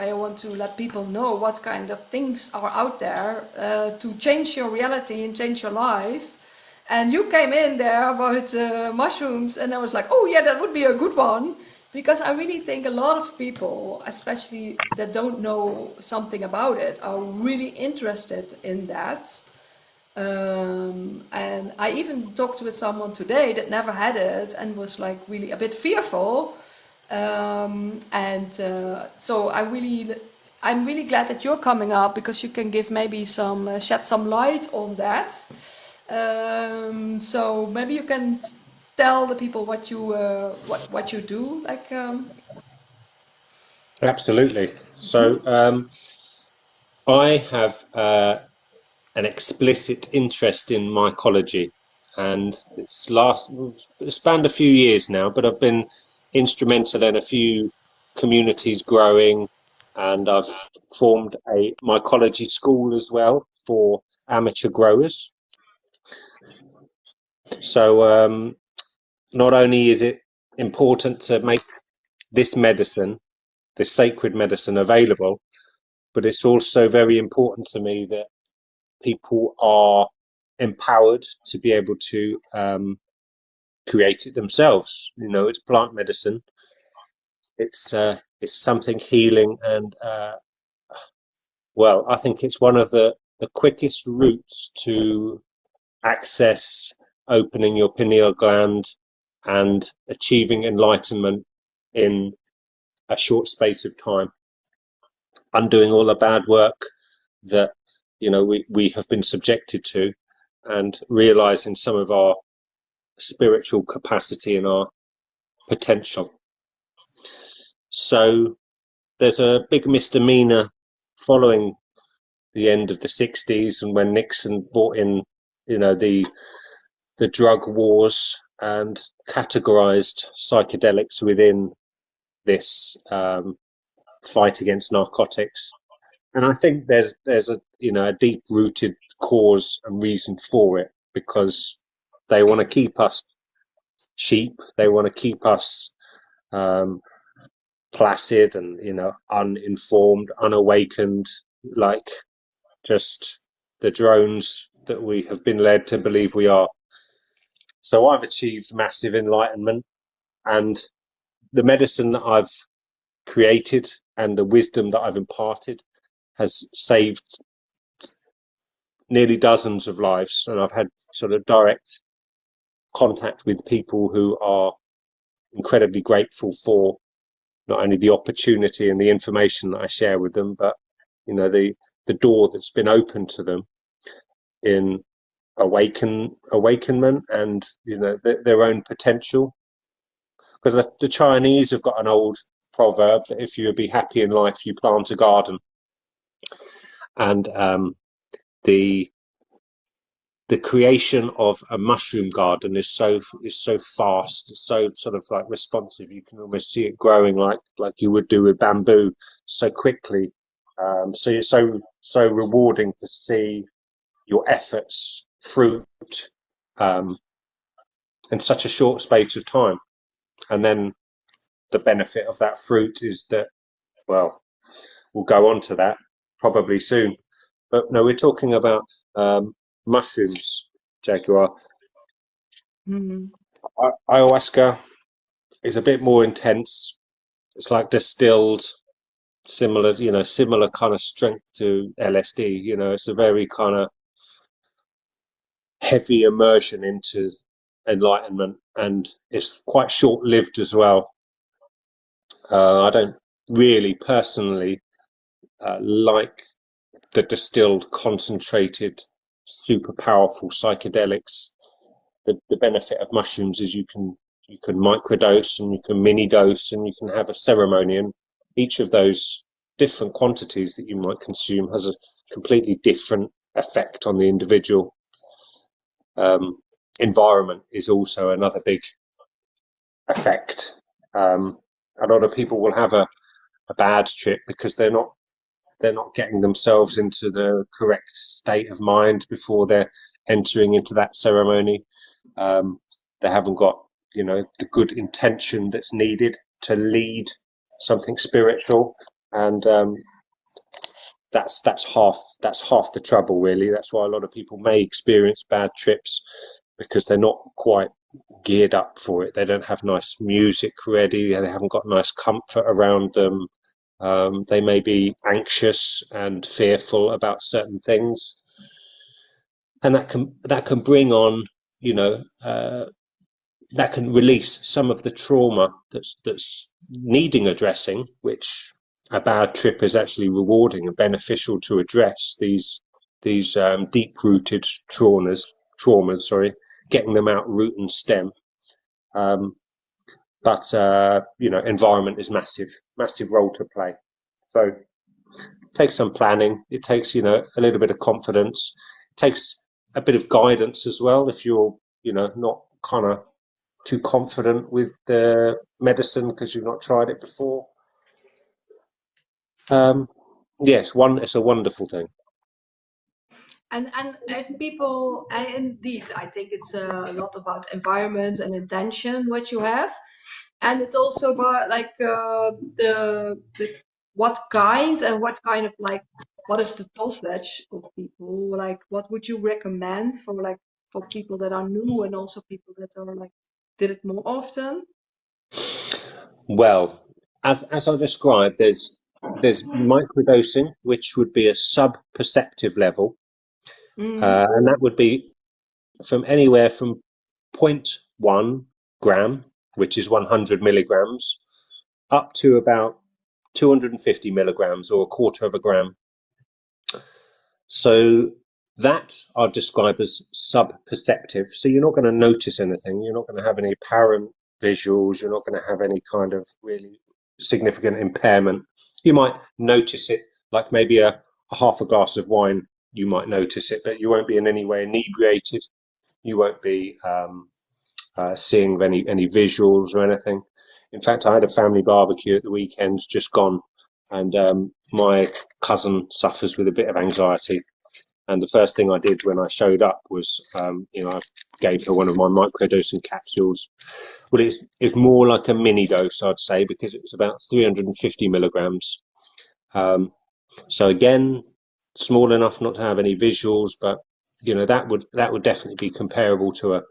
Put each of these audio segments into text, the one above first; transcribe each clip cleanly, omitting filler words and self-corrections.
I want to let people know what kind of things are out there to change your reality and change your life. And you came in there about mushrooms, and I was like, oh yeah, that would be a good one. Because I really think a lot of people, especially that don't know something about it, are really interested in that. And I even talked with someone today that never had it and was like really a bit fearful. So I'm really glad that you're coming up because you can give maybe some shed some light on that. So maybe you can tell the people what you do, like. Absolutely. So I have an explicit interest in mycology, and it's spanned a few years now, but I've been instrumental in a few communities growing, and I've formed a mycology school as well for amateur growers. So not only is it important to make this medicine, this sacred medicine, available, but it's also very important to me that people are empowered to be able to create it themselves. You know, it's plant medicine. It's something healing, and well, I think it's one of the quickest routes to access opening your pineal gland and achieving enlightenment in a short space of time, undoing all the bad work that we have been subjected to, and realizing some of our spiritual capacity and our potential. So there's a big misdemeanor following the end of the 60s and when Nixon brought in, the drug wars and categorized psychedelics within this fight against narcotics. And I think there's a deep rooted cause and reason for it, because they want to keep us sheep. They want to keep us placid and uninformed, unawakened, like just the drones that we have been led to believe we are. So I've achieved massive enlightenment, and the medicine that I've created and the wisdom that I've imparted has saved nearly dozens of lives, and I've had sort of direct contact with people who are incredibly grateful for not only the opportunity and the information that I share with them, but the door that's been opened to them in awakenment and their own potential. Because the Chinese have got an old proverb that if you be happy in life, you plant a garden, and the creation of a mushroom garden is so fast, so sort of like responsive. You can almost see it growing like you would do with bamboo so quickly. So it's so rewarding to see your efforts fruit in such a short space of time. And then the benefit of that fruit is that, well, we'll go on to that probably soon. But no, we're talking about mushrooms, Jaguar. Ayahuasca is a bit more intense. It's like distilled, similar kind of strength to LSD. It's a very kind of heavy immersion into enlightenment, and it's quite short-lived as well. I don't really personally like the distilled, concentrated, super powerful psychedelics. The benefit of mushrooms is you can microdose and you can mini dose and you can have a ceremony, and each of those different quantities that you might consume has a completely different effect on the individual. Environment is also another big effect. A lot of people will have a bad trip because they're not getting themselves into the correct state of mind before they're entering into that ceremony. They haven't got the good intention that's needed to lead something spiritual. and that's half the trouble, really. That's why a lot of people may experience bad trips, because they're not quite geared up for it. They don't have nice music ready. They haven't got nice comfort around them. They may be anxious and fearful about certain things, and that can bring on, that can release some of the trauma that's needing addressing, which a bad trip is actually rewarding and beneficial to address these deep-rooted traumas. Getting them out root and stem. But environment is massive role to play. So it takes some planning. It takes a little bit of confidence. It takes a bit of guidance as well. If you're not kind of too confident with the medicine because you've not tried it before. Yes, it's a wonderful thing. And if people, and indeed, I think it's a lot about environment and intention what you have, and it's also about like the what kind of like what is the dosage of people, like what would you recommend for people that are new and also people that are like did it more often? Well, as I described, there's microdosing, which would be a sub-perceptive level, and that would be from anywhere from 0.1 gram, which is 100 milligrams, up to about 250 milligrams, or a quarter of a gram. So that I'd describe as sub-perceptive. So you're not going to notice anything. You're not going to have any apparent visuals. You're not going to have any kind of really significant impairment. You might notice it, like maybe a half a glass of wine. You might notice it, but you won't be in any way inebriated. You won't be seeing any visuals or anything. In fact, I had a family barbecue at the weekend just gone, and my cousin suffers with a bit of anxiety. And the first thing I did when I showed up was, I gave her one of my microdosing capsules. Well, it's more like a mini dose, I'd say, because it was about 350 milligrams. So again, small enough not to have any visuals, but that would definitely be comparable to a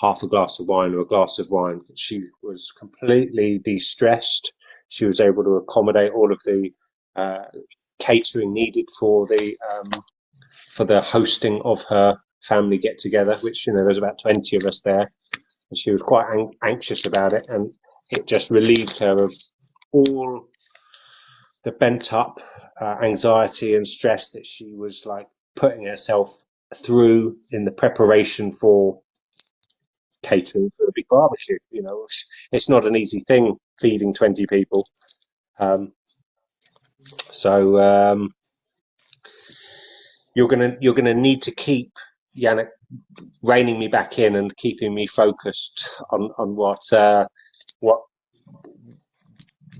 half a glass of wine or a glass of wine. She was completely de-stressed. She was able to accommodate all of the catering needed for the hosting of her family get together, which there's about 20 of us there, and she was quite anxious about it, and it just relieved her of all the pent up anxiety and stress that she was like putting herself through in the preparation for catering for a big barbecue. It's not an easy thing feeding 20 people. So you're gonna need to keep Yannick reining me back in and keeping me focused on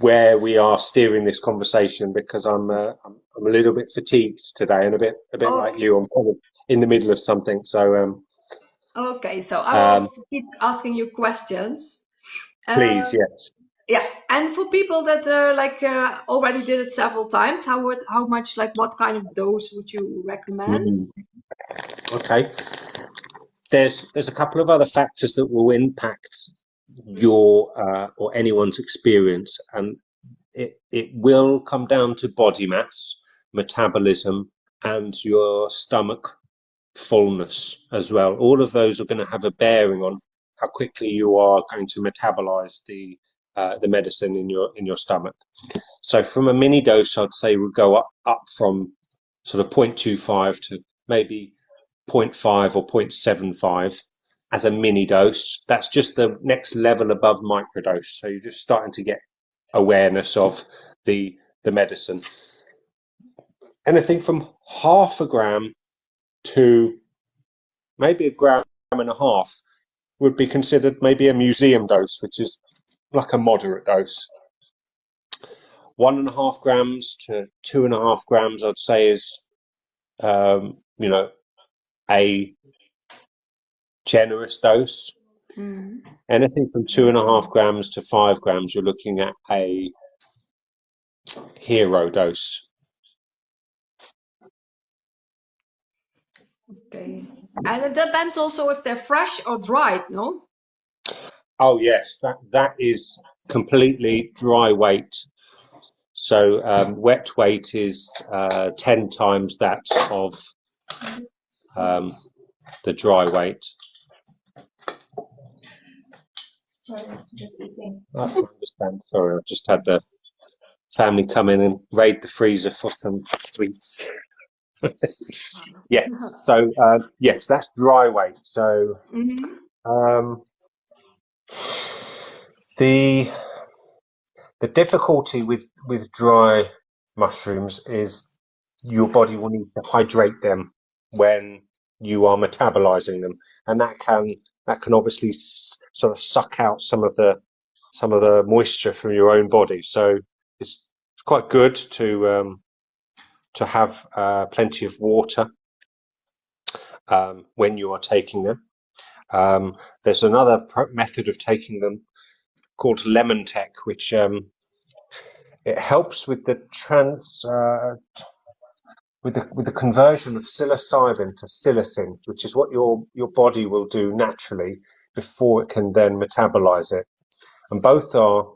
where we are steering this conversation, because I'm a little bit fatigued today and a bit like you. I'm kind of in the middle of something. So okay, so I will keep asking you questions. Please, yes. Yeah, and for people that already did it several times, how much, like what kind of dose would you recommend? Okay. There's a couple of other factors that will impact your or anyone's experience, and it will come down to body mass, metabolism, and your stomach fullness as well. All of those are going to have a bearing on how quickly you are going to metabolize the medicine in your stomach. So from a mini dose, I'd say we'll go up from sort of 0.25 to maybe 0.5 or 0.75 as a mini dose. That's just the next level above microdose. So you're just starting to get awareness of the medicine. Anything from half a gram to maybe a gram and a half would be considered maybe a museum dose, which is like a moderate dose. 1.5 grams to 2.5 grams, I'd say, is a generous dose. Anything from 2.5 grams to 5 grams, you're looking at a hero dose. Okay. And it depends also if they're fresh or dried, no? Oh yes, that is completely dry weight. So wet weight is 10 times that of the dry weight. I can understand. Sorry, I've just had the family come in and raid the freezer for some sweets. Yes. So yes, that's dry weight. So the difficulty with dry mushrooms is your body will need to hydrate them when you are metabolizing them, and that can obviously sort of suck out some of the moisture from your own body. So it's quite good to have plenty of water when you are taking them. There's another method of taking them called lemon tech, which it helps with the with the conversion of psilocybin to psilocin, which is what your body will do naturally before it can then metabolize it. And both are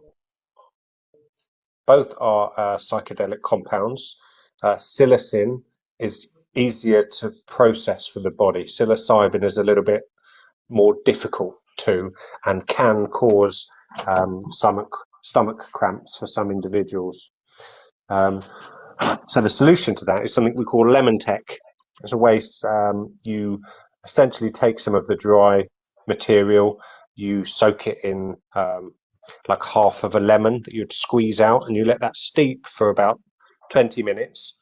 psychedelic compounds. Psilocin is easier to process for the body. Psilocybin is a little bit more difficult to, and can cause stomach cramps for some individuals. So the solution to that is something we call lemon tech. It's a way you essentially take some of the dry material, you soak it in like half of a lemon that you'd squeeze out, and you let that steep for about 20 minutes.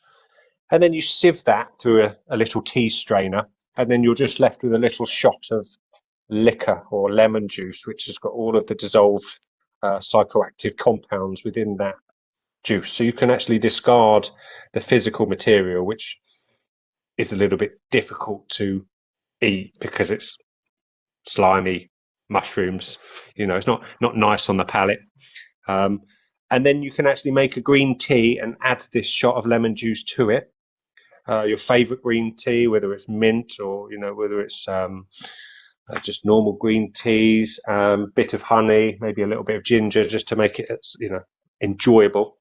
And then you sieve that through a little tea strainer, and then you're just left with a little shot of liquor or lemon juice, which has got all of the dissolved psychoactive compounds within that juice. So you can actually discard the physical material, which is a little bit difficult to eat because it's slimy mushrooms. It's not nice on the palate. And then you can actually make a green tea and add this shot of lemon juice to it. Your favorite green tea, whether it's mint or whether it's just normal green teas, bit of honey, maybe a little bit of ginger, just to make it enjoyable.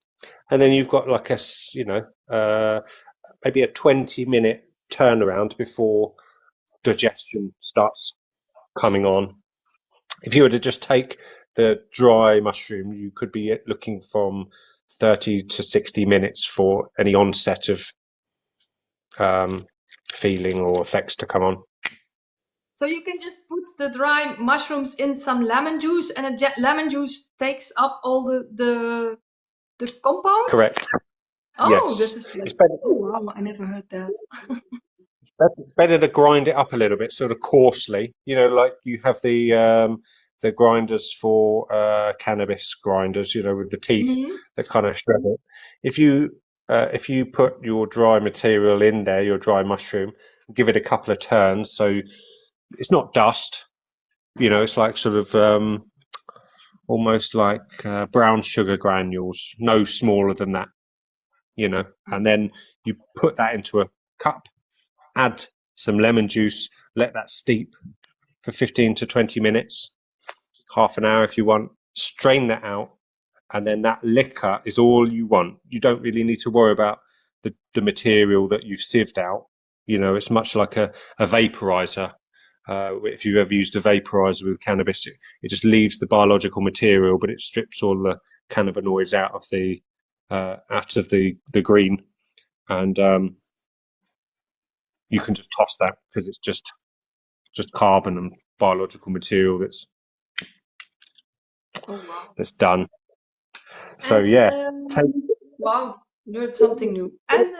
And then you've got like maybe a 20-minute turnaround before digestion starts coming on. If you were to just take the dry mushroom, you could be looking from 30 to 60 minutes for any onset of feeling or effects to come on. So you can just put the dry mushrooms in some lemon juice, and lemon juice takes up all the compounds? Correct. Oh, yes. that is It's better, oh, wow, I never heard that. better to grind it up a little bit, sort of coarsely. Like you have the grinders for cannabis grinders, with the teeth that kind of shred it. If you put your dry material in there, your dry mushroom, give it a couple of turns, so it's not dust. It's like sort of almost like brown sugar granules, no smaller than that. And then you put that into a cup, add some lemon juice, let that steep for 15 to 20 minutes, half an hour if you want, strain that out, and then that liquor is all you want. You don't really need to worry about the material that you've sieved out. It's much like a vaporizer. If you've ever used a vaporizer with cannabis, it just leaves the biological material, but it strips all the cannabinoids out of the green, and you can just toss that because it's just carbon and biological material that's done. So wow, learned something new. And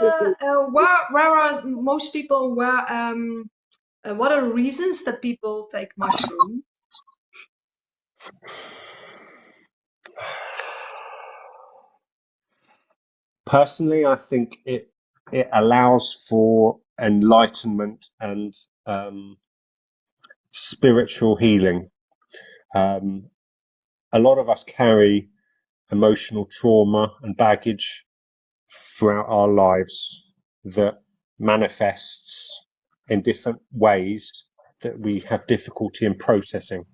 where are most people? What are the reasons that people take mushroom? Personally, I think it allows for enlightenment and spiritual healing. A lot of us carry emotional trauma and baggage throughout our lives that manifests in different ways that we have difficulty in processing.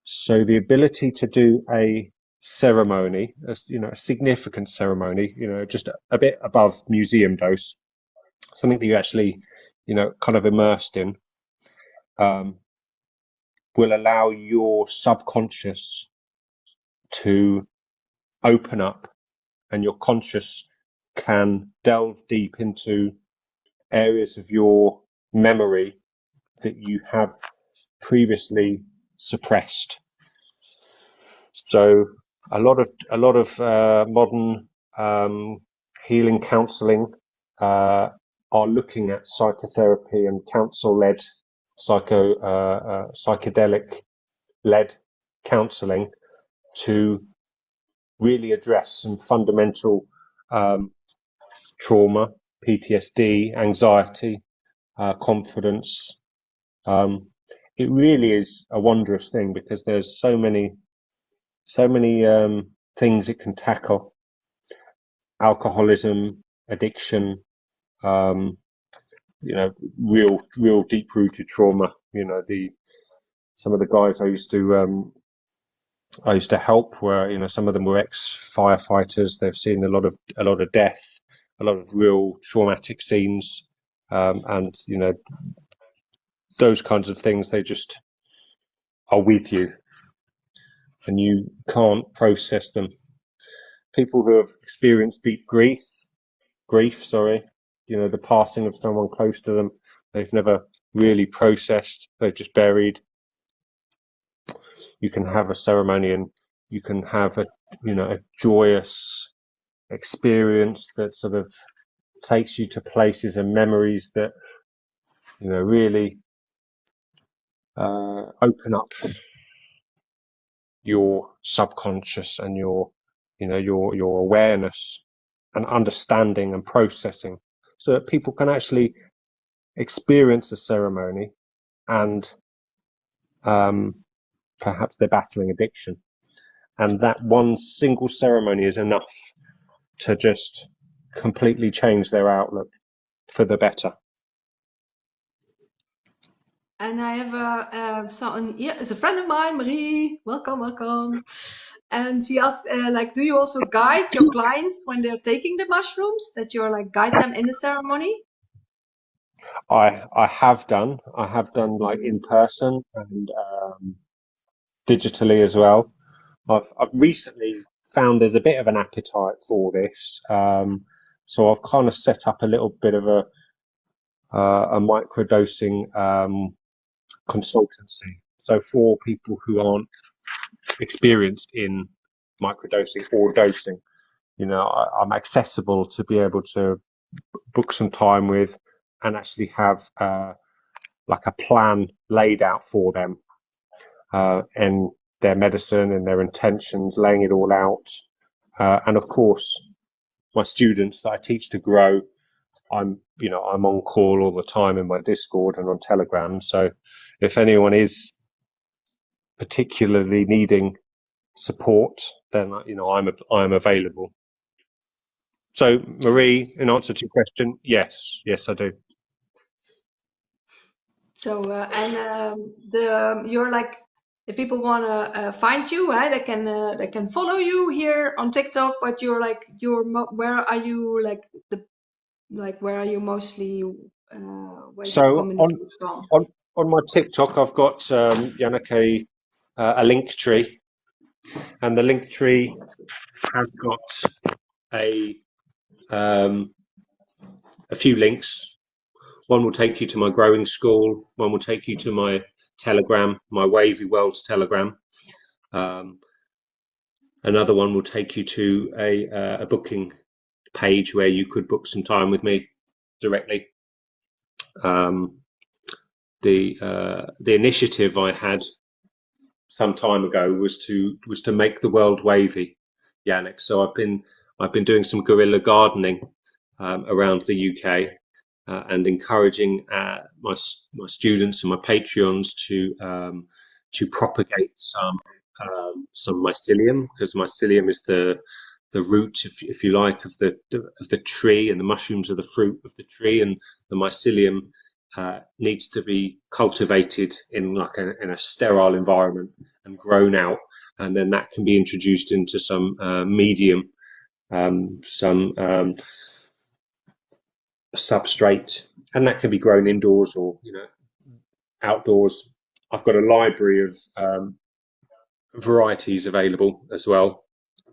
So the ability to do a ceremony, a significant ceremony, just a bit above museum dose, something that you actually, kind of immersed in, will allow your subconscious to open up, and your conscious can delve deep into areas of your memory that you have previously suppressed. So a lot of modern healing counseling are looking at psychotherapy and counsel-led psychedelic-led counseling to really address some fundamental trauma, PTSD, anxiety, confidence. It really is a wondrous thing because there's so many things it can tackle: alcoholism, addiction, real deep rooted trauma. Some of the guys I used to help were, some of them were ex-firefighters. They've seen a lot of death, a lot of real traumatic scenes, and those kinds of things. They just are with you, and you can't process them. People who have experienced deep grief, the passing of someone close to them, they've never really processed. They've just buried. You can have a ceremony and you can have a joyous experience that sort of takes you to places and memories that really open up your subconscious and your awareness and understanding and processing, so that people can actually experience a ceremony and perhaps they're battling addiction, and that one single ceremony is enough to just completely change their outlook for the better. And I have someone here, it's a friend of mine, Marie. Welcome. And she asked, do you also guide your clients when they're taking the mushrooms? That you're guide them in the ceremony? I have done like in person and digitally as well. I've recently found there's a bit of an appetite for this, so I've kind of set up a little bit of a microdosing consultancy. So for people who aren't experienced in microdosing or dosing, I'm accessible to be able to book some time with and actually have like a plan laid out for them, and their medicine and their intentions, laying it all out. And of course, my students that I teach to grow, I'm on call all the time in my Discord and on Telegram. So if anyone is particularly needing support, then I'm available. So Marie, in answer to your question, yes, I do. So you're if people want to find you, they can follow you here on TikTok. But where are you where are you mostly? Where so you communicate from? On my TikTok, I've got Janneke, a Linktree, and the Linktree has got a few links. One will take you to my growing school. One will take you to my Telegram, my Wavy Worlds Telegram. Another one will take you to a booking page where you could book some time with me directly. The initiative I had some time ago was to make the world wavy, Yannick. So I've been doing some guerrilla gardening around the UK. And encouraging my students and my Patreons to propagate some mycelium, because mycelium is the root, if you like, of the tree, and the mushrooms are the fruit of the tree, and the mycelium needs to be cultivated in like in a sterile environment and grown out, and then that can be introduced into some medium, some substrate, and that can be grown indoors or outdoors. I've got a library of varieties available as well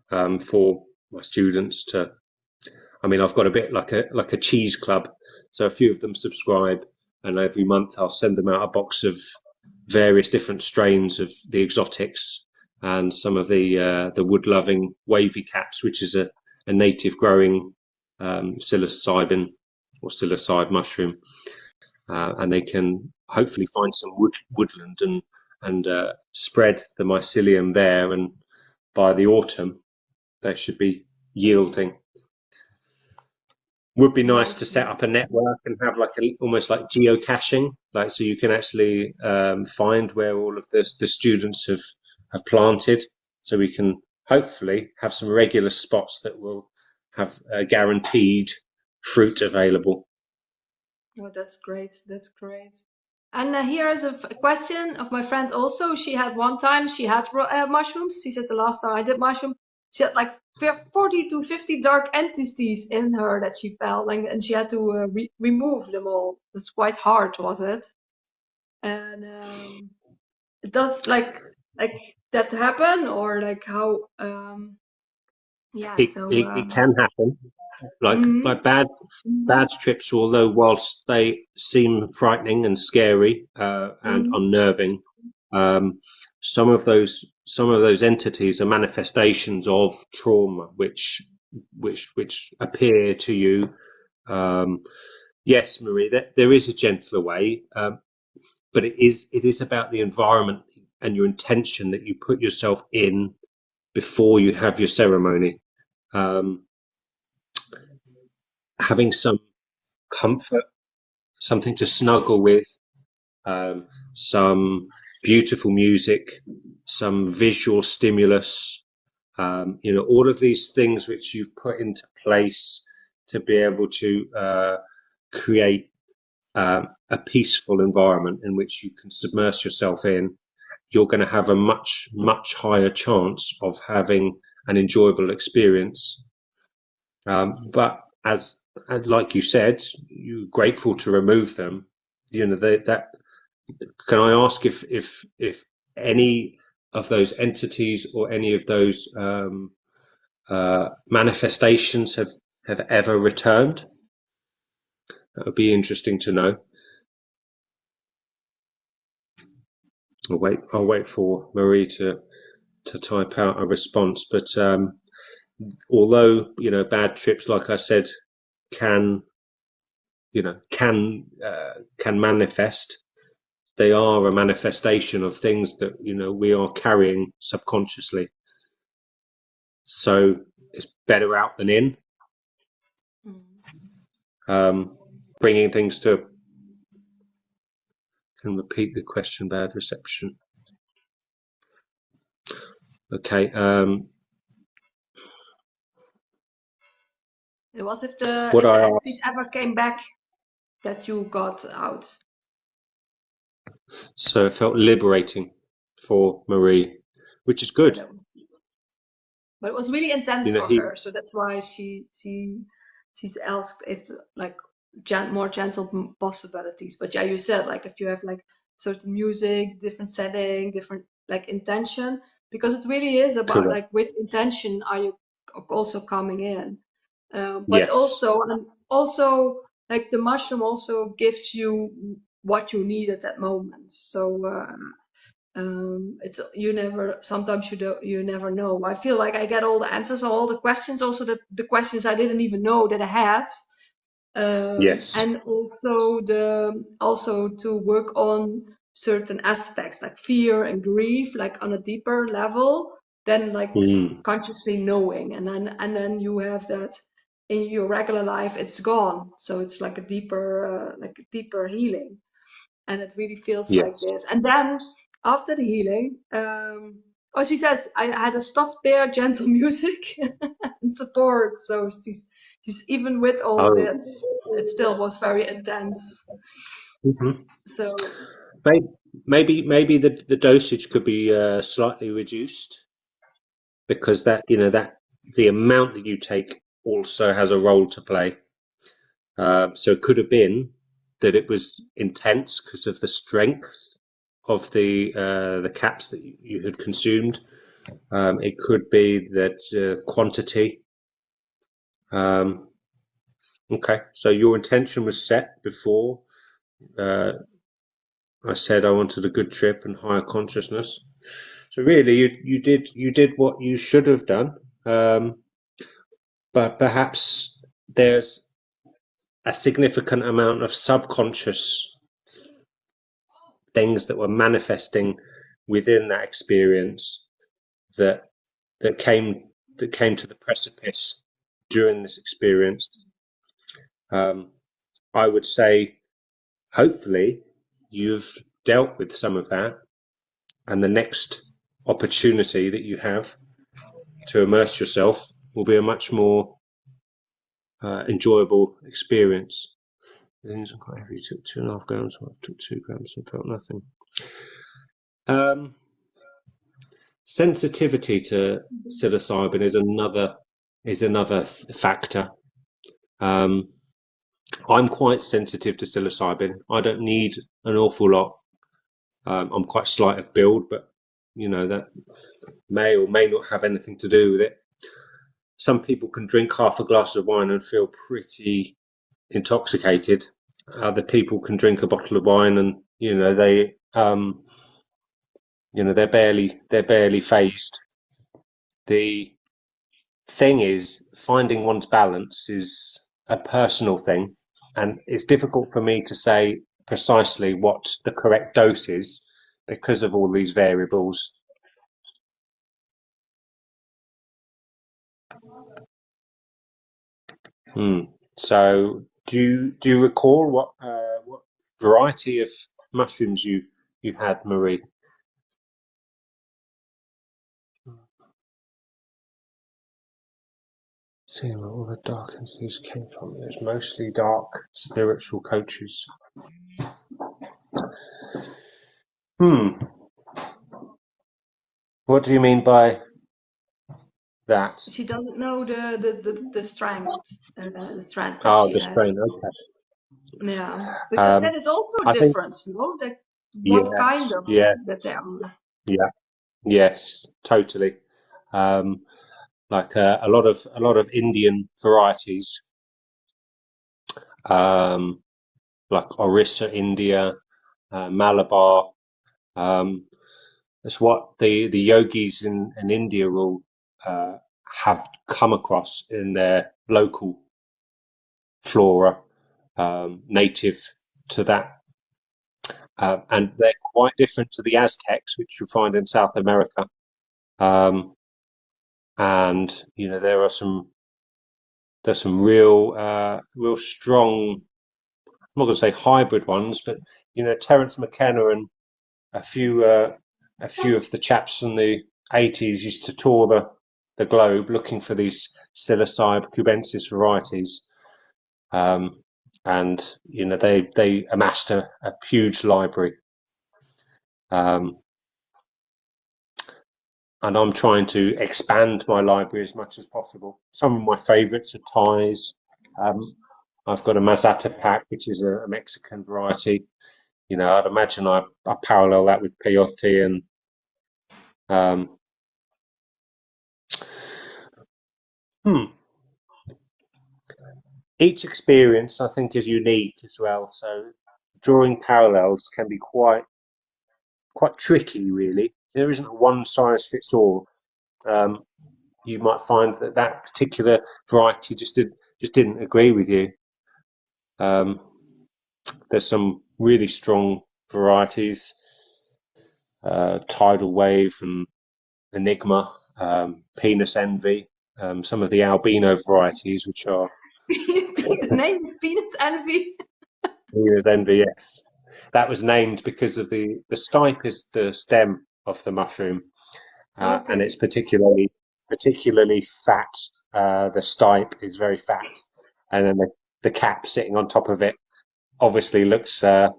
for my students to. I mean, I've got a bit like a cheese club, so a few of them subscribe, and every month I'll send them out a box of various different strains of the exotics and some of the wood-loving wavy caps, which is a native growing psilocybin or psilocybe mushroom, and they can hopefully find some woodland and spread the mycelium there, and by the autumn they should be yielding. Would be nice to set up a network and have like almost like geocaching, like so you can actually find where all of the students have planted, so we can hopefully have some regular spots that will have a guaranteed fruit available. Oh, that's great. That's great. And here is a question of my friend also. She had one time, she had mushrooms. She says the last time I did mushroom, she had like 40 to 50 dark entities in her that she felt, and she had to remove them all. It's quite hard, was it? And it does like that happen, or like how? Yeah. It can happen. Like bad trips, although whilst they seem frightening and scary and unnerving, some of those entities are manifestations of trauma which appear to you. Yes, Marie, there is a gentler way, but it is about the environment and your intention that you put yourself in before you have your ceremony. Having some comfort, something to snuggle with, some beautiful music, some visual stimulus, all of these things which you've put into place to be able to create a peaceful environment in which you can submerge yourself in. You're going to have a much, much higher chance of having an enjoyable experience. But like you said, you're grateful to remove them. That can I ask if any of those entities or any of those manifestations have ever returned? That would be interesting to know. I'll wait for Marie to type out a response. But although bad trips, like I said, can manifest, they are a manifestation of things that we are carrying subconsciously. So it's better out than in. Bringing things to. Can repeat the question. Bad reception. Okay. It was if the entities ever came back that you got out. So it felt liberating for Marie, which is good. But it was really intense for her, so that's why she's asked if like more gentle possibilities. But yeah, you said like if you have like certain music, different setting, different like intention, because it really is about like with intention are you also coming in. But also like the mushroom also gives you what you need at that moment. So it's sometimes you never know. I feel like I get all the answers on all the questions, also the questions I didn't even know that I had. And also to work on certain aspects like fear and grief, like on a deeper level than like consciously knowing, and then you have that in your regular life, it's gone. So it's like a deeper healing, and it really feels like this. And then after the healing, Oh, she says I had a stuffed bear, gentle music, and support. So she's even with all Oh, that, it still was very intense. mhm. So Maybe the dosage could be slightly reduced, because that the amount that you take also has a role to play. So it could have been that it was intense because of the strength of the caps that you had consumed. It could be that quantity. Um, okay, so your intention was set before. I said I wanted a good trip and higher consciousness. So really, you did what you should have done. But perhaps there's a significant amount of subconscious things that were manifesting within that experience that that came to the precipice during this experience. I would say, hopefully, you've dealt with some of that, and the next opportunity that you have to immerse yourself will be a much more enjoyable experience. Things are quite heavy. Took 2.5 grams. I took 2 grams and felt nothing. Sensitivity to psilocybin is another factor. I'm quite sensitive to psilocybin. I don't need an awful lot. I'm quite slight of build, but that may or may not have anything to do with it. Some people can drink half a glass of wine and feel pretty intoxicated. Other people can drink a bottle of wine and they're barely phased. The thing is, finding one's balance is a personal thing, and it's difficult for me to say precisely what the correct dose is because of all these variables. So, do you recall what variety of mushrooms you had, Marie? See where all the dark entities came from. It was mostly dark spiritual coaches. What do you mean by that? she doesn't know the strength, the strength that Oh, she the had. strain. Okay. Yeah, because that is also I think, different, no? That what yeah, kind of yeah, that they are. yeah, yes, totally. Like a lot of Indian varieties, like Orissa, India, Malabar. That's what the yogis in India will have come across in their local flora, native to that. And they're quite different to the Aztecs, which you find in South America. And there's some real strong. I'm not going to say hybrid ones, but Terence McKenna and a few of the chaps from the 80s used to tour the globe looking for these psilocybe cubensis varieties, and they amassed a huge library, um, and I'm trying to expand my library as much as possible. Some of my favourites are Thais. I've got a Mazatapac, which is a Mexican variety. I'd imagine I parallel that with peyote and um, each experience, I think, is unique as well. So drawing parallels can be quite tricky, really. There isn't a one size fits all. You might find that particular variety just didn't agree with you. There's some really strong varieties, Tidal Wave and Enigma, Penis Envy, some of the albino varieties, which are Name is Penis Envy. Penis Envy, yes. That was named because of the stipe is the stem of the mushroom, and Okay. it's particularly fat. The stipe is very fat, and then the cap sitting on top of it obviously looks a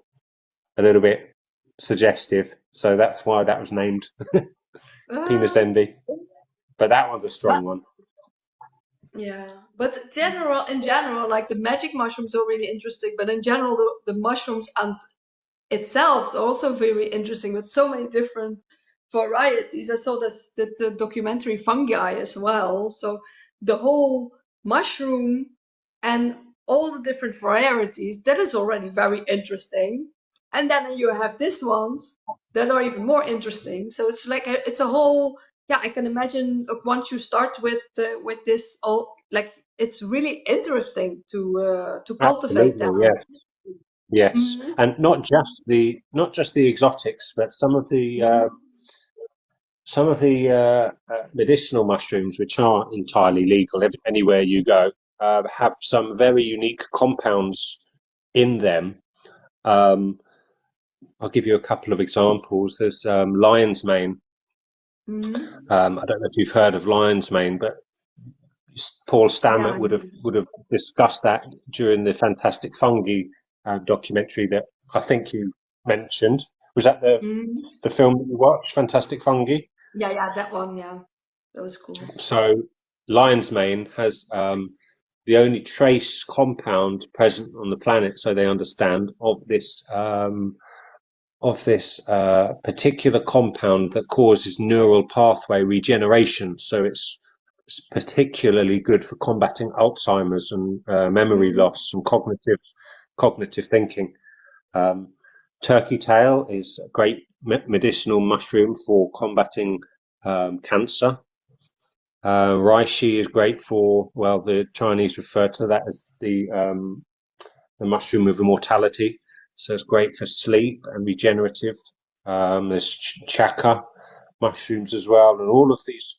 little bit suggestive. So that's why that was named penis Uh, envy. But that one's a but strong one. yeah, but in general, like the magic mushrooms are really interesting. But in general, the mushrooms and itself is also very interesting with so many different varieties. I saw the documentary Fungi as well. So the whole mushroom and all the different varieties, that is already very interesting. And then you have these ones that are even more interesting. So it's like it's a whole, yeah, I can imagine once you start with this all, like it's really interesting to cultivate Absolutely, them. yes, yes, Mhm. and not just the exotics, but some of the medicinal mushrooms, which are entirely legal anywhere you go, have some very unique compounds in them. Um, I'll give you a couple of examples. There's lion's mane. Mhm. I don't know if you've heard of lion's mane, but Paul Yeah, Stammet I know. would have discussed that during the Fantastic Fungi documentary that I think you mentioned. Was that Mhm. the film that you watched, Fantastic Fungi? Yeah, yeah, that one, yeah. That was cool. So lion's mane has the only trace compound present on the planet, so they understand, of this particular compound that causes neural pathway regeneration. So it's particularly good for combating Alzheimer's and memory Mhm. loss and cognitive thinking. Um, Turkey tail is a great medicinal mushroom for combating cancer. Reishi is great for, well, the Chinese refer to that as the mushroom of immortality. So it's great for sleep and regenerative. There's chaka mushrooms as well, and all of these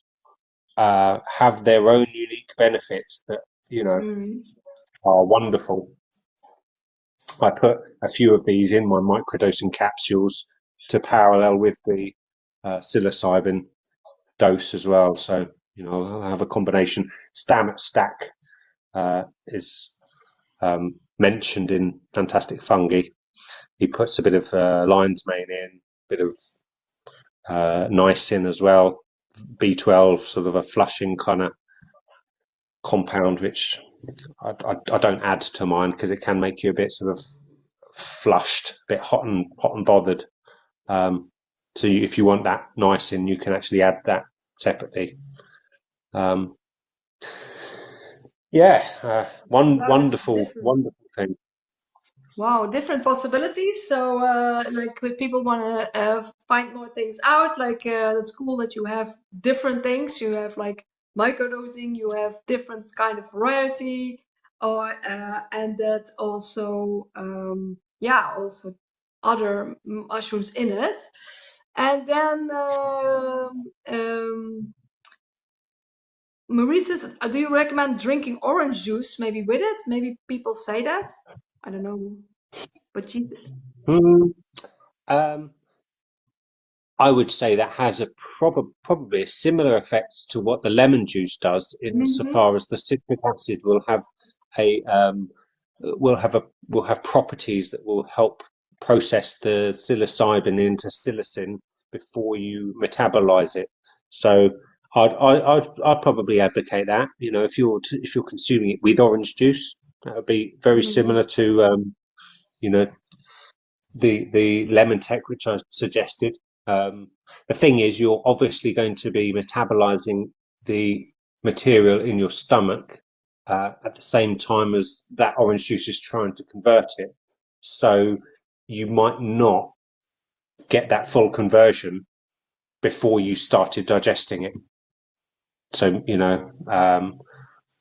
have their own unique benefits that Mhm. are wonderful. I put a few of these in my microdosing capsules to parallel with the psilocybin dose as well. So I'll have a combination. Stammet stack is mentioned in Fantastic Fungi. He puts a bit of lion's mane in, a bit of niacin as well, B12, sort of a flushing kind of compound, which I don't add to mine because it can make you a bit sort of flushed, a bit hot and bothered. So if you want that niacin, you can actually add that separately. Um, yeah, one Well, it's different. wonderful thing. Wow, different possibilities. So, like, if people want to find more things out, like, that's cool that you have different things. You have like microdosing, you have different kind of variety, or and that also, yeah, also other mushrooms in it. And then Marie says, do you recommend drinking orange juice maybe with it? Maybe people say that. I don't know, but she. Hmm. Um, I would say that has a probably a similar effect to what the lemon juice does, Mhm. insofar as the citric acid a will have properties that will help process the psilocybin into psilocin before you metabolize it. So I'd probably advocate that. If you're consuming it with orange juice, that would be very Mhm. similar to you know the lemon tech which I suggested. The thing is, you're obviously going to be metabolizing the material in your stomach at the same time as that orange juice is trying to convert it. So you might not get that full conversion before you started digesting it. So,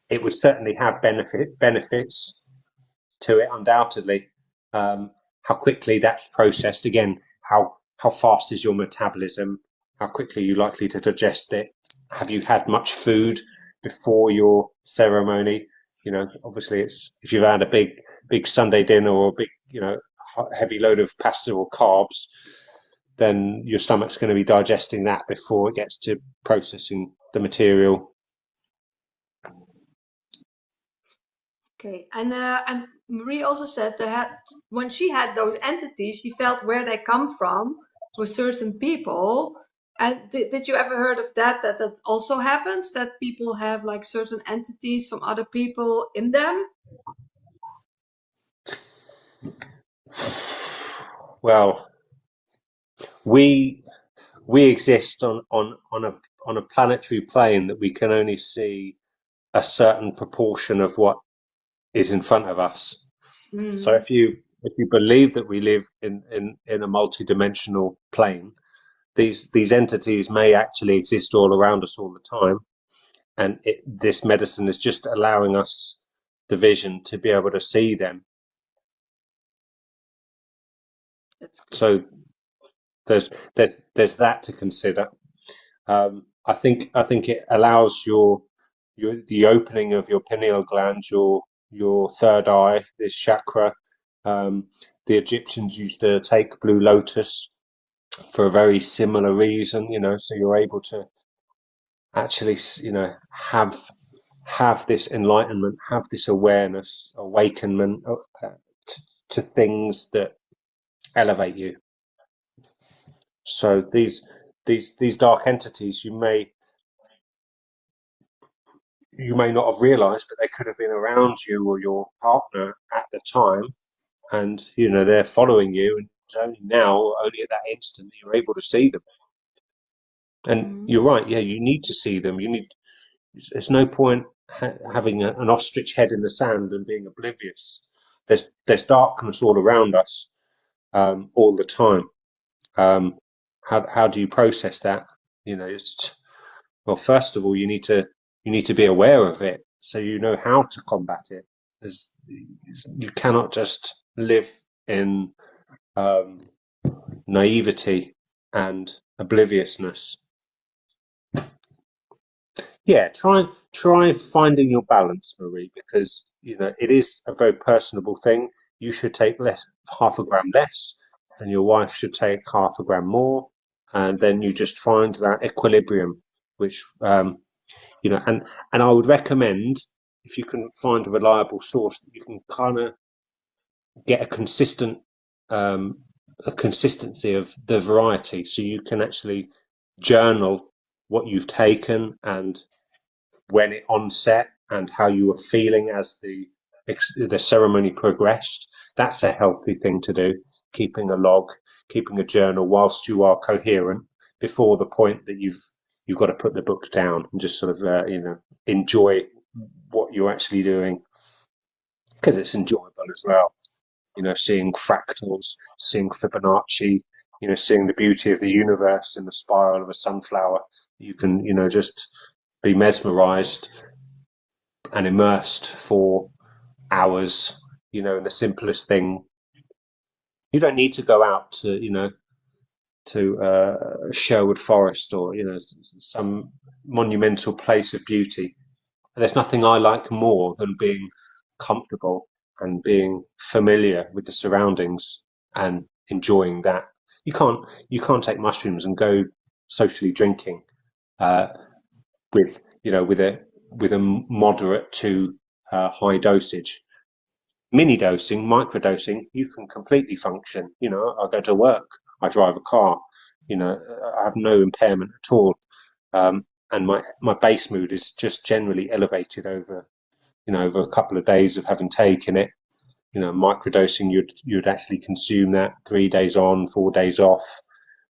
it would certainly have benefits to it, undoubtedly. How quickly that's processed, again, how fast is your metabolism? How quickly are you likely to digest it? Have you had much food before your ceremony? Obviously, it's if you've had a big Sunday dinner or a big, heavy load of pasta or carbs, then your stomach's going to be digesting that before it gets to processing the material. Okay, and Marie also said that when she had those entities, she felt where they come from with certain people. And did you ever heard of that? That also happens, that people have like certain entities from other people in them? Well, we exist on a planetary plane that we can only see a certain proportion of what is in front of us. So if you believe that we live in a multi-dimensional plane, these entities may actually exist all around us all the time, and this medicine is just allowing us the vision to be able to see them. That's good. So there's that to consider. I think it allows the opening of your pineal gland, your third eye, this chakra. The Egyptians used to take blue lotus for a very similar reason, so you're able to actually, have this enlightenment, have this awareness, awakenment to things that elevate you. So these dark entities, you may not have realized, but they could have been around you or your partner at the time, and they're following you, and it's only now, only at that instant, that you're able to see them. And you're right, yeah, you need to see them. There's no point having an ostrich head in the sand and being oblivious. There's darkness all around us, all the time. How do you process that? Well, first of all, you need to be aware of it, so you know how to combat it. You cannot just live in naivety and obliviousness. Yeah, try finding your balance, Marie, because it is a very personable thing. You should take half a gram less, and your wife should take half a gram more, and then you just find that equilibrium, which and I would recommend, if you can find a reliable source, that you can kind of get a consistency of the variety, so you can actually journal what you've taken and when it onset and how you were feeling as the ceremony progressed. That's a healthy thing to do, keeping a log, keeping a journal whilst you are coherent, before the point that you've got to put the book down and just sort of enjoy what you're actually doing, because it's enjoyable as well. Seeing fractals, seeing Fibonacci, seeing the beauty of the universe in the spiral of a sunflower. You can just be mesmerized and immersed for hours, in the simplest thing. You don't need to go out to Sherwood Forest or some monumental place of beauty. There's nothing I like more than being comfortable and being familiar with the surroundings and enjoying that. You can't take mushrooms and go socially drinking with a moderate to high dosage. Mini dosing, micro dosing, you can completely function. I go to work, I drive a car, I have no impairment at all, and my base mood is just generally elevated over a couple of days of having taken it. Microdosing, you'd actually consume that 3 days on, 4 days off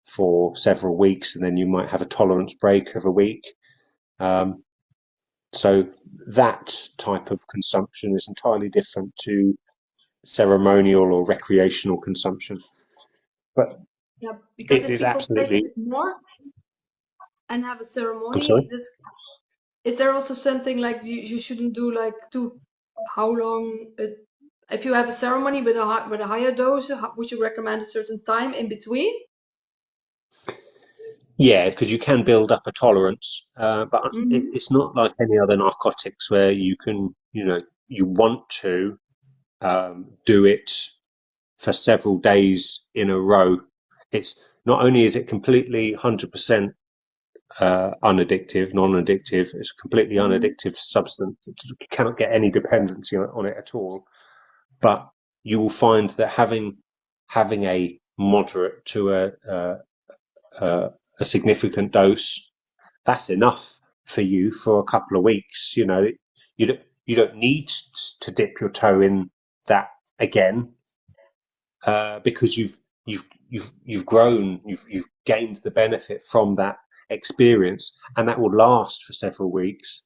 for several weeks, and then you might have a tolerance break of a week. So that type of consumption is entirely different to ceremonial or recreational consumption. But yeah, because it if is people absolutely. take more and have a I'm ceremony, sorry? is there also something like you shouldn't do like how long if you have a ceremony with a higher dose, would you recommend a certain time in between? Yeah, because you can build up a tolerance, but it's not like any other narcotics where you can, you want to do it for several days in a row. It's not only is it completely 100% unaddictive, non-addictive, it's a completely unaddictive substance. You cannot get any dependency on it at all. But you will find that having a moderate to a significant dose, that's enough for you for a couple of weeks. You know, you don't need to dip your toe in that again, because you've grown, you've gained the benefit from that experience, and that will last for several weeks.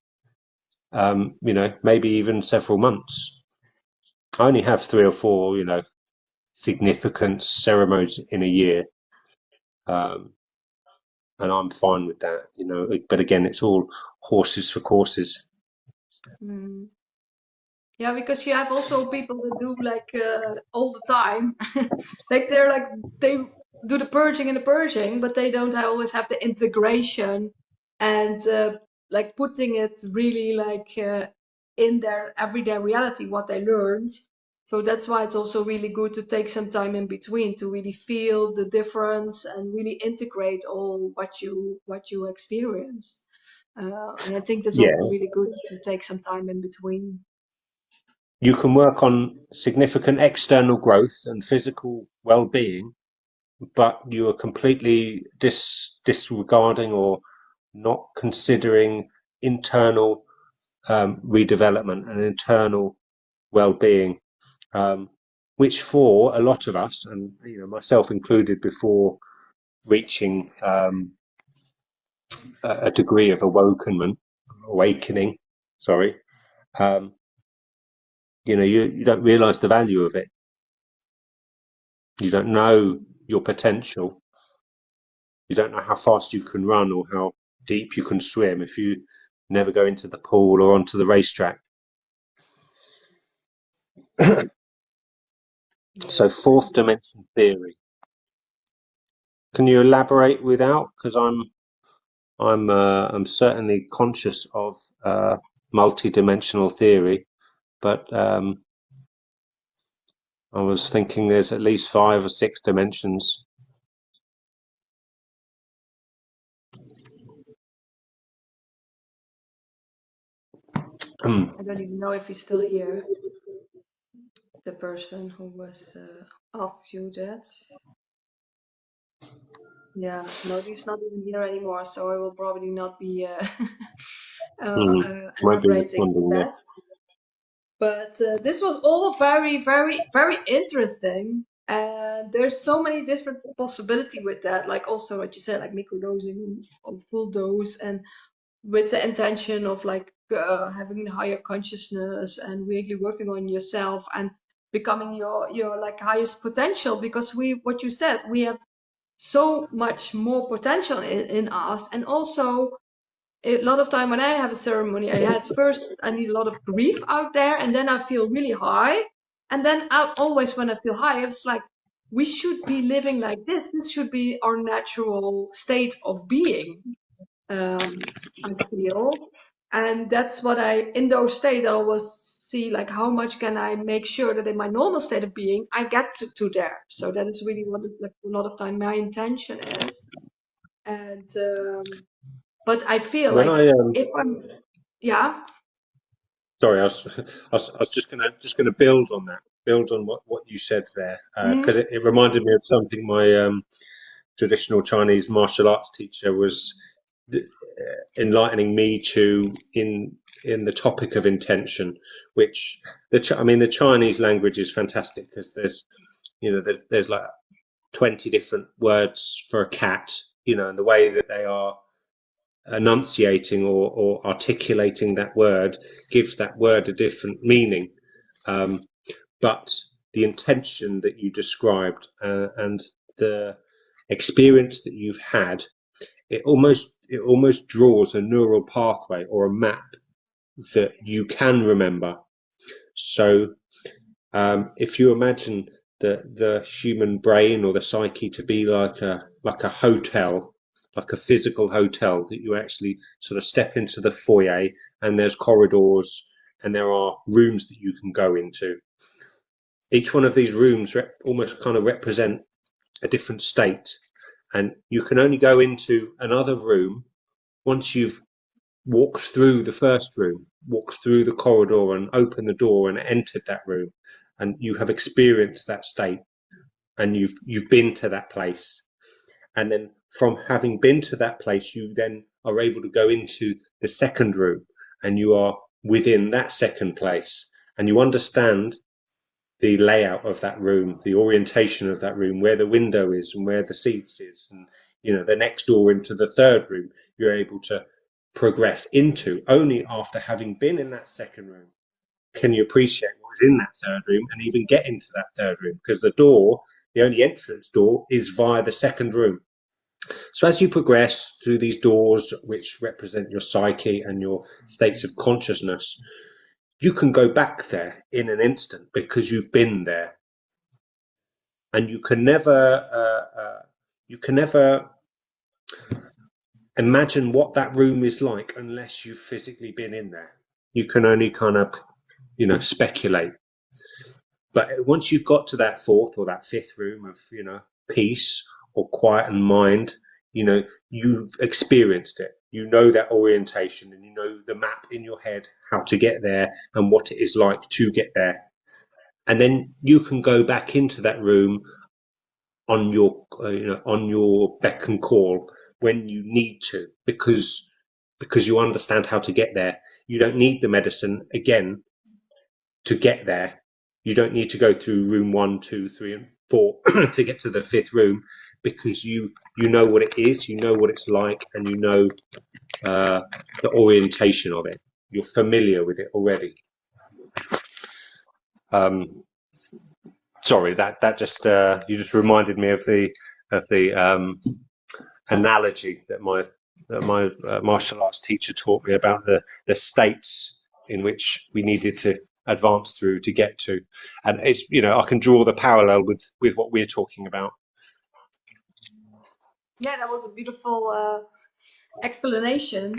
You know, maybe even several months. I only have 3 or 4, you know, significant ceremonies in a year, and I'm fine with that, you know. But again, it's all horses for courses. Yeah, because you have also people that do like all the time. Like they do the purging, but they don't always have the integration and like putting it really like in their everyday reality what they learned. So that's why it's also really good to take some time in between to really feel the difference and really integrate all what you experience. And I think that's Yeah, also really good to take some time in between. you can work on significant external growth and physical well-being, but you are completely disregarding or not considering internal redevelopment and internal well-being, which for a lot of us, and you know, myself included, before reaching a degree of awakening, sorry, you know, you don't realize the value of it. You don't know your potential. You don't know how fast you can run or how deep you can swim if you never go into the pool or onto the racetrack. So fourth dimension theory. Can you elaborate without? Because I'm certainly conscious of multi-dimensional theory, but I was thinking there's at least 5 or 6 dimensions. I don't even know if he's still here. The person who was asked you that. Yeah, no, he's not even here anymore, so I will probably not be Won't be elaborating responding there. that. But this was all very, very, very interesting. And there's so many different possibility with that. Like also what you said, like microdosing or full dose, and with the intention of like having a higher consciousness and really working on yourself and becoming your like highest potential. Because what you said, we have so much more potential in us, and also a lot of time when I have a ceremony, I need a lot of grief out there, and then I feel really high. And then always when I feel high, it's like, we should be living like this. This should be our natural state of being, I feel. And that's what in those states, I always see, like, how much can I make sure that in my normal state of being, I get to there. So that is really what like, a lot of time my intention is. And, but I feel When like I if I'm, yeah. sorry, I was just gonna build on that, build on what you said there, because it reminded me of something my traditional Chinese martial arts teacher was enlightening me to in the topic of intention, which the Chinese language is fantastic, because there's like 20 different words for a cat, you know, and the way that they are enunciating or articulating that word gives that word a different meaning. But the intention that you described and the experience that you've had, it almost draws a neural pathway or a map that you can remember. So if you imagine the human brain or the psyche to be like a hotel, like a physical hotel, that you actually sort of step into the foyer and there's corridors and there are rooms that you can go into. Each one of these rooms almost kind of represent a different state. And you can only go into another room once you've walked through the first room, walked through the corridor and opened the door and entered that room, and you have experienced that state, and you've been to that place. And then from having been to that place, you then are able to go into the second room, and you are within that second place, and you understand the layout of that room, the orientation of that room, where the window is and where the seats is, and the next door into the third room you're able to progress into. Only after having been in that second room can you appreciate what was in that third room and even get into that third room, because the only entrance door is via the second room. So as you progress through these doors, which represent your psyche and your states of consciousness, you can go back there in an instant because you've been there, and you can never imagine what that room is like unless you've physically been in there. You can only kind of speculate. But once you've got to that fourth or that fifth room of peace or quiet and mind, you've experienced it. You know that orientation, and you know the map in your head, how to get there and what it is like to get there. And then you can go back into that room on your beck and call when you need to, because you understand how to get there. You don't need the medicine again to get there. You don't need to go through room 1, 2, 3, and 4 to get to the fifth room, because you know what it is, you know what it's like, and you know the orientation of it. You're familiar with it already. Sorry, that just you just reminded me of the analogy that my martial arts teacher taught me about the states in which we needed to advance through to get to, and it's I can draw the parallel with what we're talking about. Yeah, that was a beautiful explanation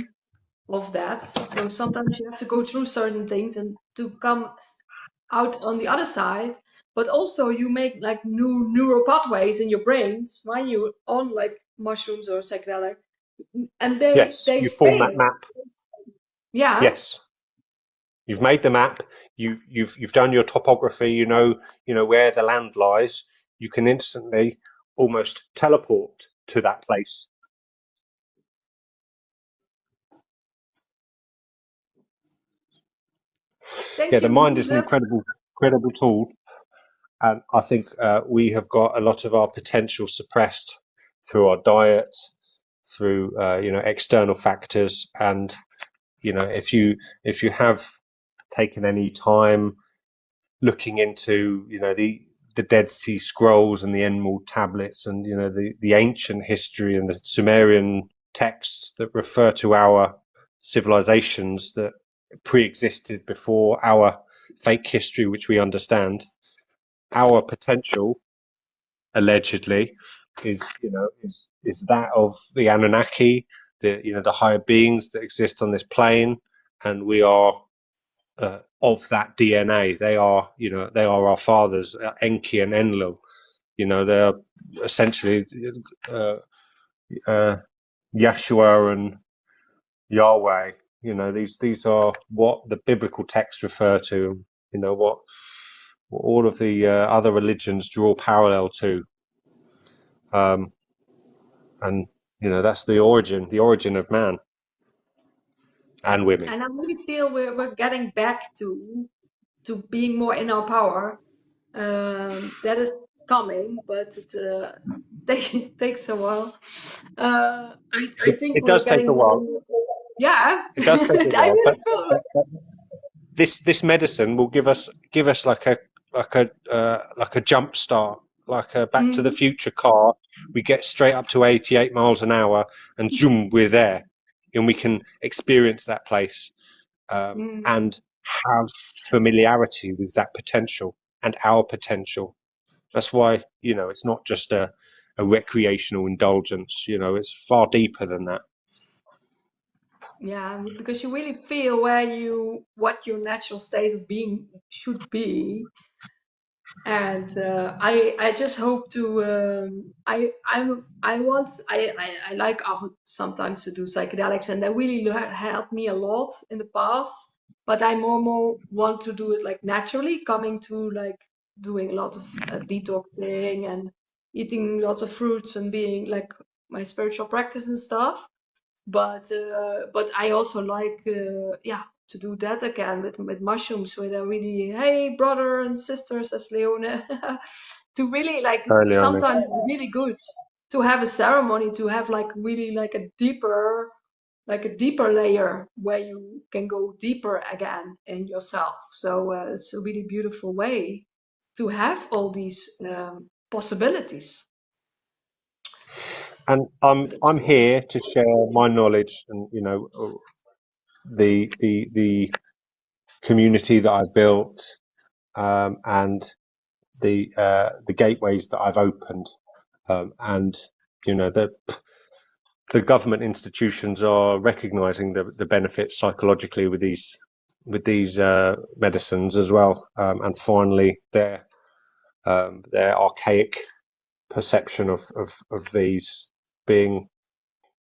of that. So sometimes you have to go through certain things and to come out on the other side, but also you make like new neural pathways in your brains when you're on like mushrooms or psychedelic, and they You stay form that there. map. Yeah. Yes, you've made the map. You've done your topography. You know where the land lies. You can instantly almost teleport to that place. Thank The you. mind is an incredible tool, and I think we have got a lot of our potential suppressed through our diet, through external factors, and if you have taken any time looking into the Dead Sea Scrolls and the Emerald Tablets, and the ancient history and the Sumerian texts that refer to our civilizations that pre-existed before our fake history, which we understand, our potential allegedly is that of the Anunnaki, the higher beings that exist on this plane, and we are of that DNA. They are our fathers, Enki and Enlil. They are essentially Yeshua and Yahweh. These are what the biblical texts refer to. What all of the other religions draw parallel to, and that's the origin of man and women. And I really feel we're getting back to being more in our power. That is coming, but it takes a while. I think It we're does take a getting while. more. Yeah, It does take a I while, really feel it. but this medicine will give us like a jump start, like a Back to the Future car. We get straight up to 88 miles an hour, and zoom, we're there, and we can experience that place and have familiarity with that potential and our potential. That's why it's not just a recreational indulgence. It's far deeper than that. Yeah, because you really feel what your natural state of being should be. And I just hope to I like often sometimes to do psychedelics, and they really helped me a lot in the past. But I more want to do it like naturally, coming to like doing a lot of detoxing and eating lots of fruits and being like my spiritual practice and stuff. But I also like yeah, to do that again with mushrooms, where they're really, hey brother and sisters, as Leone, to really like, Totally, I mean, sometimes it's really good to have a ceremony, to have like really like a deeper layer where you can go deeper again in yourself. So it's a really beautiful way to have all these possibilities. and So that's I'm cool. here to share my knowledge and the community that I've built, and the gateways that I've opened, and the government institutions are recognizing the benefits psychologically with these medicines as well, and finally their archaic perception of these being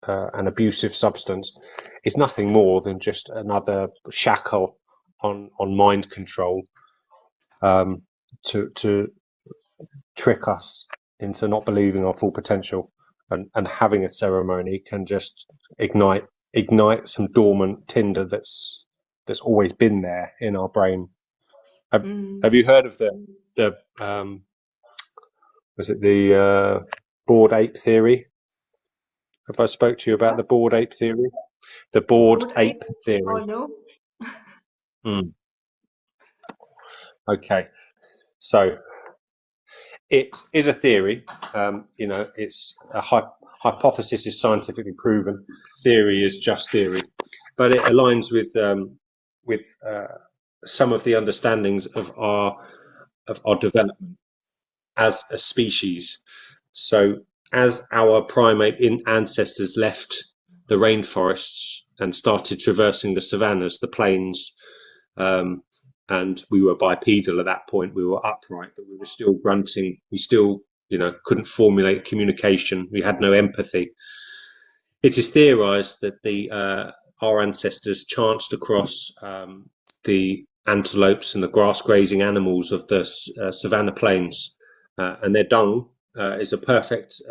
an abusive substance is nothing more than just another shackle on mind control, to trick us into not believing our full potential, and having a ceremony can just ignite some dormant tinder that's always been there in our brain. Have Mm. you heard of the was it the bored ape theory? Have I spoke to you about Yeah, the bored ape theory? The the bored board ape. ape Oh theory. no. Mm, okay, so it is a theory. It's a hypothesis is scientifically proven. Theory is just theory, but it aligns with some of the understandings of our development as a species. So, as our primate ancestors left the rainforests and started traversing the savannas, the plains, um, and we were bipedal at that point. We were upright, but we were still grunting. We still, couldn't formulate communication. We had no empathy. It is theorized that our ancestors chanced across the antelopes and the grass grazing animals of the savanna plains, and their dung is a perfect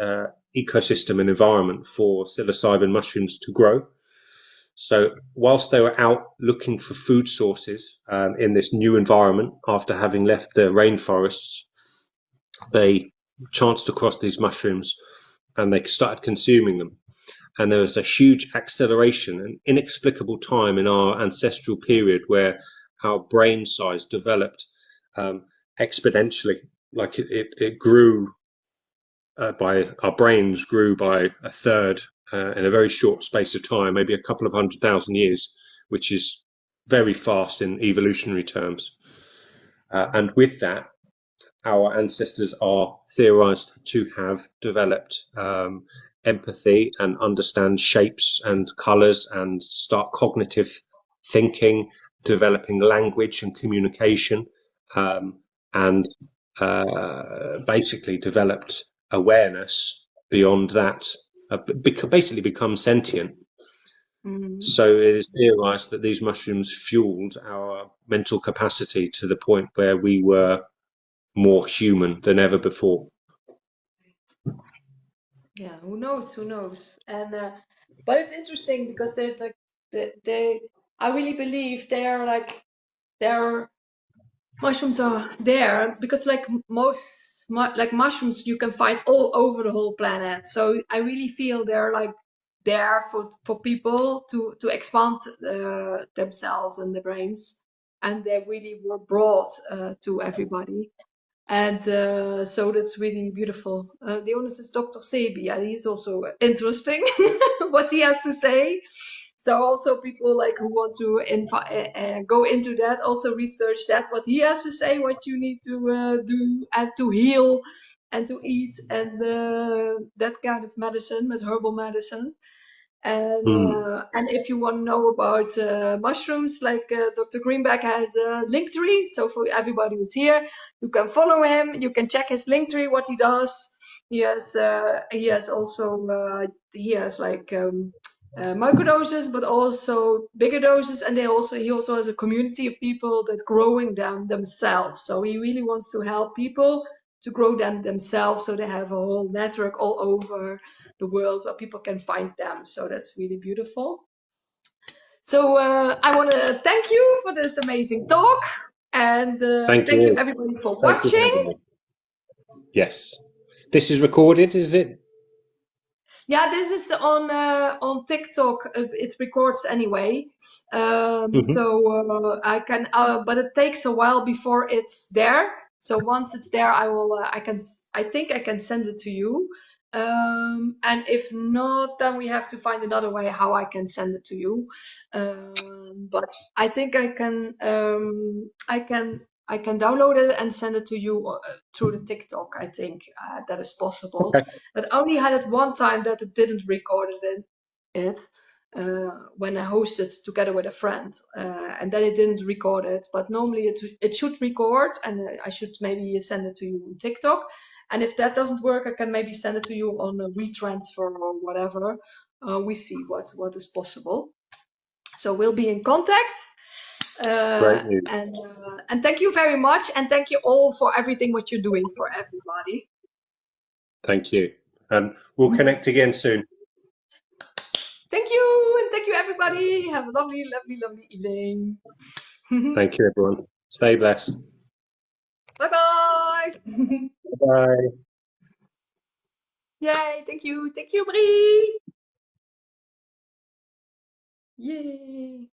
ecosystem and environment for psilocybin mushrooms to grow. So, whilst they were out looking for food sources in this new environment after having left the rainforests, they chanced across these mushrooms and they started consuming them. And there was a huge acceleration, an inexplicable time in our ancestral period where our brain size developed exponentially. Like it grew by our brains grew by a third in a very short space of time, maybe a couple of 100,000 years, which is very fast in evolutionary terms. And with that, our ancestors are theorized to have developed empathy and understand shapes and colors and start cognitive thinking, developing language and communication, and basically developed awareness beyond that, basically become sentient. Mm. So it is theorized that these mushrooms fueled our mental capacity to the point where we were more human than ever before. Yeah, who knows? Who knows? And but it's interesting because they're like they I really believe they're like their mushrooms are there because like like mushrooms you can find all over the whole planet. So I really feel they're like there for people to expand themselves and their brains, and they really were brought to everybody. And so that's really beautiful. The owner is Dr. Sebi, and he's also interesting what he has to say. So also people like who want to go into that, also research that what he has to say, what you need to do and to heal and to eat, and that kind of medicine, with herbal medicine. Mm. And if you want to know about mushrooms, like Dr. Greenback has a Linktree. So for everybody who's here, You can follow him. You can check his Linktree, what he does. He has also he has like micro doses, but also bigger doses, and he also has a community of people that growing them themselves. So he really wants to help people to grow them themselves, so they have a whole network all over the world where people can find them. So that's really beautiful. So I want to thank you for this amazing talk, and Thank thank you you. everybody for Thank you for watching. having me. Yes. This is recorded, is it? Yeah, this is on TikTok. It records anyway, so I can. But it takes a while before it's there. So once it's there, I will. I think I can send it to you. And if not, then we have to find another way how I can send it to you. But I think I can. I can download it and send it to you through the TikTok. I think that is possible. Okay. But I only had it one time that it didn't record it when I hosted together with a friend, and then it didn't record it. But normally it should record, and I should maybe send it to you on TikTok. And if that doesn't work, I can maybe send it to you on a WeTransfer or whatever. We see what is possible. So we'll be in contact. Great news. And thank you very much, and thank you all for everything what you're doing for everybody. Thank you. And we'll connect again soon. Thank you, and thank you everybody. Have a lovely, lovely, lovely evening. Thank you, everyone. Stay blessed. Bye-bye. Bye. Yay, thank you, Brie. Yay.